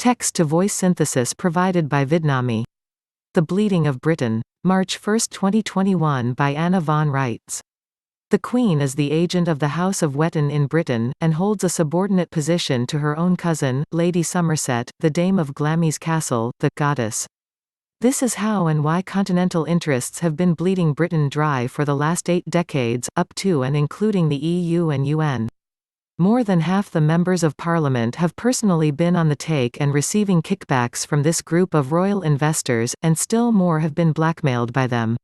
Text-to-voice synthesis provided by Vidnami. The Bleeding of Britain. March 1, 2021 by Anna von Reitz. The Queen is the agent of the House of Wettin in Britain, and holds a subordinate position to her own cousin, Lady Somerset, the Dame of Glammis Castle, the goddess. This is how and why continental interests have been bleeding Britain dry for the last 8 decades, up to and including the EU and UN. More than half the members of Parliament have personally been on the take and receiving kickbacks from this group of royal investors, and still more have been blackmailed by them.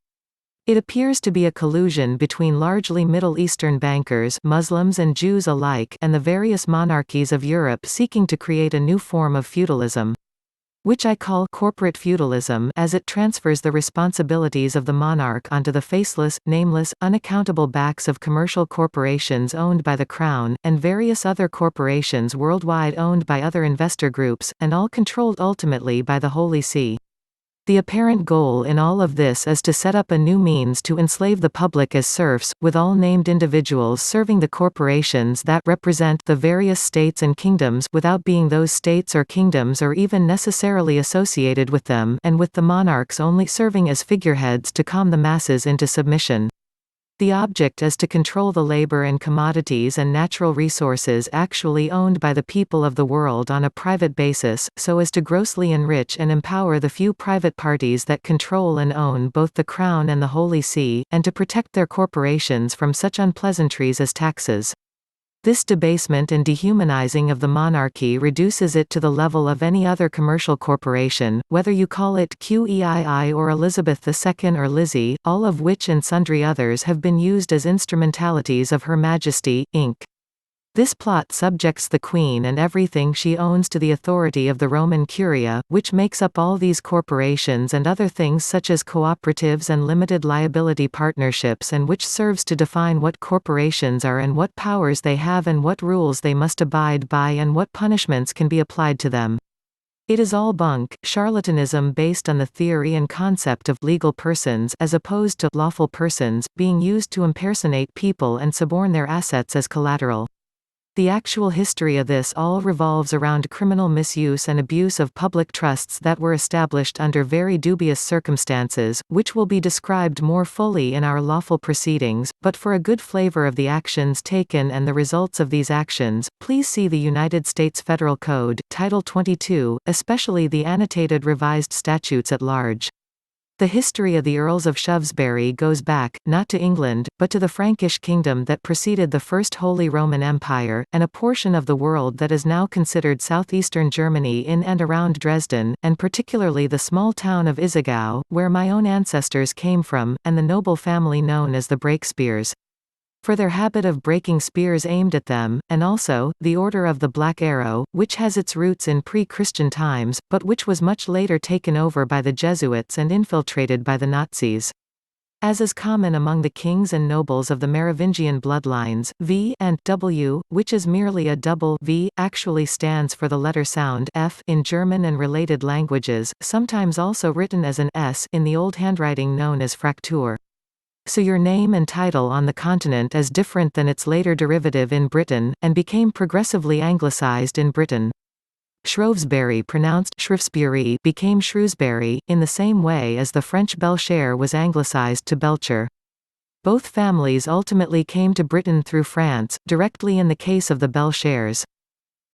It appears to be a collusion between largely Middle Eastern bankers, Muslims and Jews alike, and the various monarchies of Europe seeking to create a new form of feudalism, which I call corporate feudalism, as it transfers the responsibilities of the monarch onto the faceless, nameless, unaccountable backs of commercial corporations owned by the Crown, and various other corporations worldwide owned by other investor groups, and all controlled ultimately by the Holy See. The apparent goal in all of this is to set up a new means to enslave the public as serfs, with all named individuals serving the corporations that represent the various states and kingdoms without being those states or kingdoms or even necessarily associated with them, and with the monarchs only serving as figureheads to calm the masses into submission. The object is to control the labor and commodities and natural resources actually owned by the people of the world on a private basis, so as to grossly enrich and empower the few private parties that control and own both the Crown and the Holy See, and to protect their corporations from such unpleasantries as taxes. This debasement and dehumanizing of the monarchy reduces it to the level of any other commercial corporation, whether you call it Queen or Elizabeth II or Lizzie, all of which and sundry others have been used as instrumentalities of Her Majesty, Inc. This plot subjects the Queen and everything she owns to the authority of the Roman Curia, which makes up all these corporations and other things such as cooperatives and limited liability partnerships, and which serves to define what corporations are and what powers they have and what rules they must abide by and what punishments can be applied to them. It is all bunk, charlatanism based on the theory and concept of legal persons as opposed to lawful persons, being used to impersonate people and suborn their assets as collateral. The actual history of this all revolves around criminal misuse and abuse of public trusts that were established under very dubious circumstances, which will be described more fully in our lawful proceedings, but for a good flavor of the actions taken and the results of these actions, please see the United States Federal Code, Title 22, especially the annotated revised statutes at large. The history of the Earls of Shrewsbury goes back, not to England, but to the Frankish kingdom that preceded the First Holy Roman Empire, and a portion of the world that is now considered southeastern Germany in and around Dresden, and particularly the small town of Issigau, where my own ancestors came from, and the noble family known as the Breakspears. For their habit of breaking spears aimed at them, and also, the Order of the Black Arrow, which has its roots in pre-Christian times, but which was much later taken over by the Jesuits and infiltrated by the Nazis. As is common among the kings and nobles of the Merovingian bloodlines, V and W, which is merely a double V, actually stands for the letter sound F in German and related languages, sometimes also written as an S in the old handwriting known as Fraktur. So your name and title on the continent is different than its later derivative in Britain, and became progressively anglicised in Britain. Shrewsbury, pronounced Shrewsbury, became Shrewsbury, in the same way as the French Belcher was anglicised to Belcher. Both families ultimately came to Britain through France, directly in the case of the Belchers,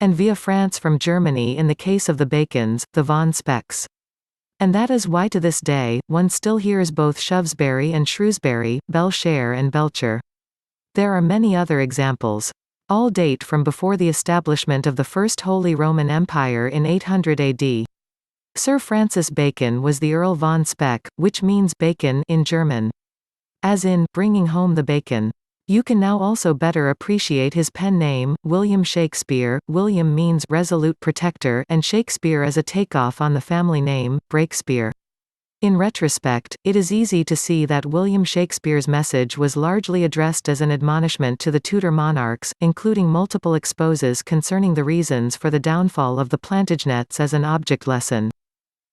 and via France from Germany in the case of the Bacons, the von Specks. And that is why to this day, one still hears both Shrewsbury and Shrewsbury, Belcher and Belcher. There are many other examples. All date from before the establishment of the First Holy Roman Empire in 800 AD. Sir Francis Bacon was the Earl von Speck, which means bacon in German. As in, bringing home the bacon. You can now also better appreciate his pen name, William Shakespeare. William means resolute protector, and Shakespeare is a takeoff on the family name, Breakspear. In retrospect, it is easy to see that William Shakespeare's message was largely addressed as an admonishment to the Tudor monarchs, including multiple exposes concerning the reasons for the downfall of the Plantagenets as an object lesson.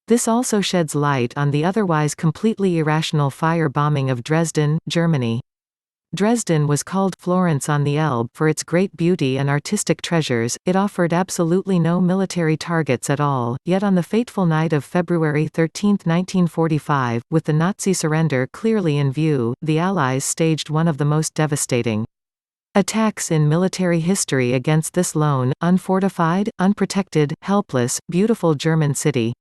This also sheds light on the otherwise completely irrational fire bombing of Dresden, Germany. Dresden was called Florence on the Elbe for its great beauty and artistic treasures. It offered absolutely no military targets at all, yet on the fateful night of February 13, 1945, with the Nazi surrender clearly in view, the Allies staged one of the most devastating attacks in military history against this lone, unfortified, unprotected, helpless, beautiful German city.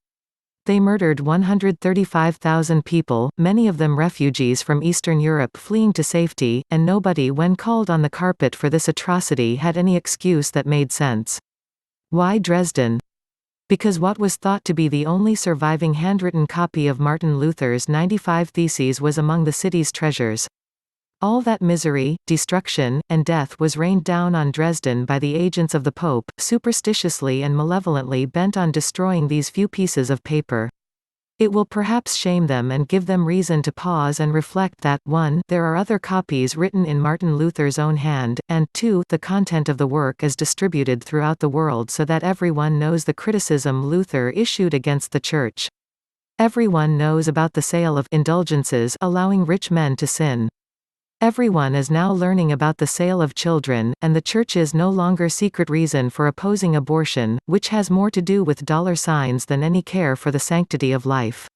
They murdered 135,000 people, many of them refugees from Eastern Europe fleeing to safety, and nobody when called on the carpet for this atrocity had any excuse that made sense. Why Dresden? Because what was thought to be the only surviving handwritten copy of Martin Luther's 95 Theses was among the city's treasures. All that misery, destruction, and death was rained down on Dresden by the agents of the Pope, superstitiously and malevolently bent on destroying these few pieces of paper. It will perhaps shame them and give them reason to pause and reflect that 1. There are other copies written in Martin Luther's own hand, and 2. The content of the work is distributed throughout the world so that everyone knows the criticism Luther issued against the Church. Everyone knows about the sale of indulgences allowing rich men to sin. Everyone is now learning about the sale of children, and the Church's no longer secret reason for opposing abortion, which has more to do with dollar signs than any care for the sanctity of life.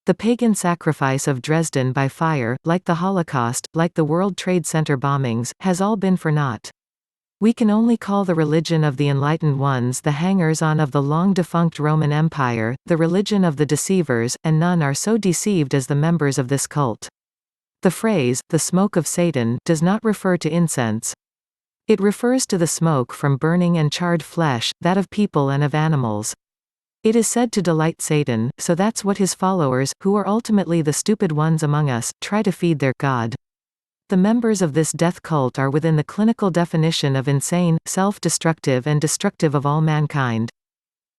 The pagan sacrifice of Dresden by fire, like the Holocaust, like the World Trade Center bombings, has all been for naught. We can only call the religion of the enlightened ones the hangers-on of the long-defunct Roman Empire, the religion of the deceivers, and none are so deceived as the members of this cult. The phrase, "the smoke of Satan," does not refer to incense. It refers to the smoke from burning and charred flesh, that of people and of animals. It is said to delight Satan, so that's what his followers, who are ultimately the stupid ones among us, try to feed their God. The members of this death cult are within the clinical definition of insane, self-destructive and destructive of all mankind.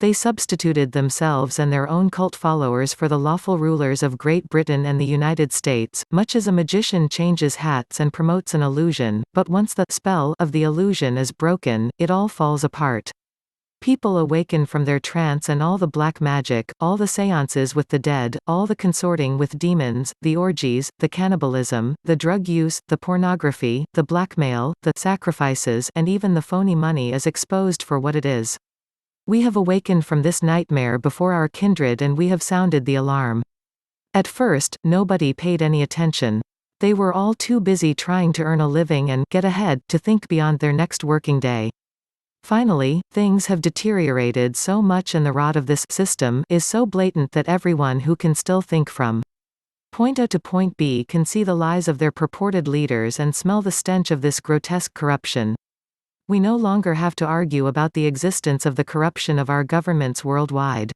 They substituted themselves and their own cult followers for the lawful rulers of Great Britain and the United States, much as a magician changes hats and promotes an illusion, but once the spell of the illusion is broken, it all falls apart. People awaken from their trance and all the black magic, all the seances with the dead, all the consorting with demons, the orgies, the cannibalism, the drug use, the pornography, the blackmail, the sacrifices, and even the phony money is exposed for what it is. We have awakened from this nightmare before our kindred and we have sounded the alarm. At first, nobody paid any attention. They were all too busy trying to earn a living and get ahead to think beyond their next working day. Finally, things have deteriorated so much and the rot of this system is so blatant that everyone who can still think from point A to point B can see the lies of their purported leaders and smell the stench of this grotesque corruption. We no longer have to argue about the existence of the corruption of our governments worldwide.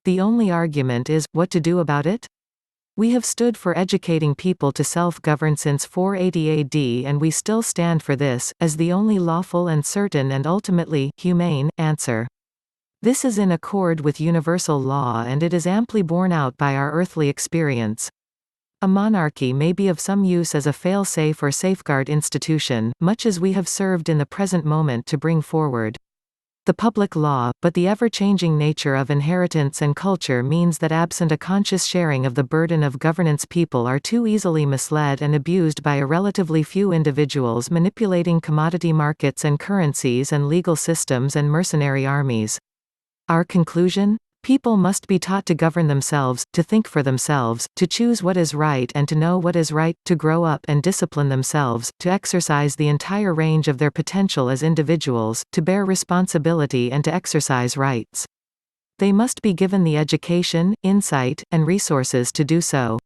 The only argument is, what to do about it? We have stood for educating people to self-govern since 480 AD and we still stand for this, as the only lawful and certain and ultimately, humane, answer. This is in accord with universal law and it is amply borne out by our earthly experience. A monarchy may be of some use as a fail-safe or safeguard institution, much as we have served in the present moment to bring forward the public law, but the ever-changing nature of inheritance and culture means that absent a conscious sharing of the burden of governance people are too easily misled and abused by a relatively few individuals manipulating commodity markets and currencies and legal systems and mercenary armies. Our conclusion? People must be taught to govern themselves, to think for themselves, to choose what is right and to know what is right, to grow up and discipline themselves, to exercise the entire range of their potential as individuals, to bear responsibility and to exercise rights. They must be given the education, insight, and resources to do so.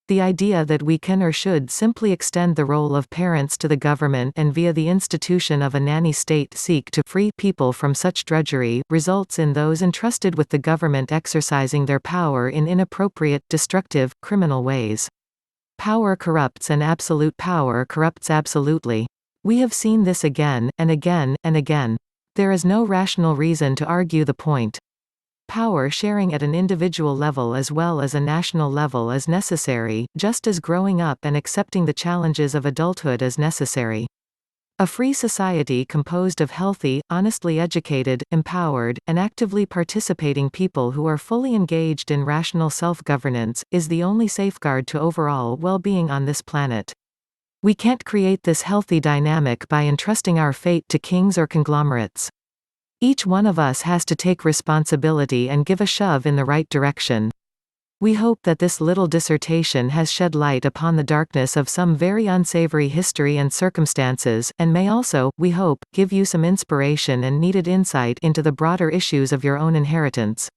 The idea that we can or should simply extend the role of parents to the government and via the institution of a nanny state seek to free people from such drudgery, results in those entrusted with the government exercising their power in inappropriate, destructive, criminal ways. Power corrupts and absolute power corrupts absolutely. We have seen this again, and again, and again. There is no rational reason to argue the point. Power sharing at an individual level as well as a national level is necessary, just as growing up and accepting the challenges of adulthood is necessary. A free society composed of healthy, honestly educated, empowered, and actively participating people who are fully engaged in rational self-governance, is the only safeguard to overall well-being on this planet. We can't create this healthy dynamic by entrusting our fate to kings or conglomerates. Each one of us has to take responsibility and give a shove in the right direction. We hope that this little dissertation has shed light upon the darkness of some very unsavory history and circumstances, and may also, we hope, give you some inspiration and needed insight into the broader issues of your own inheritance.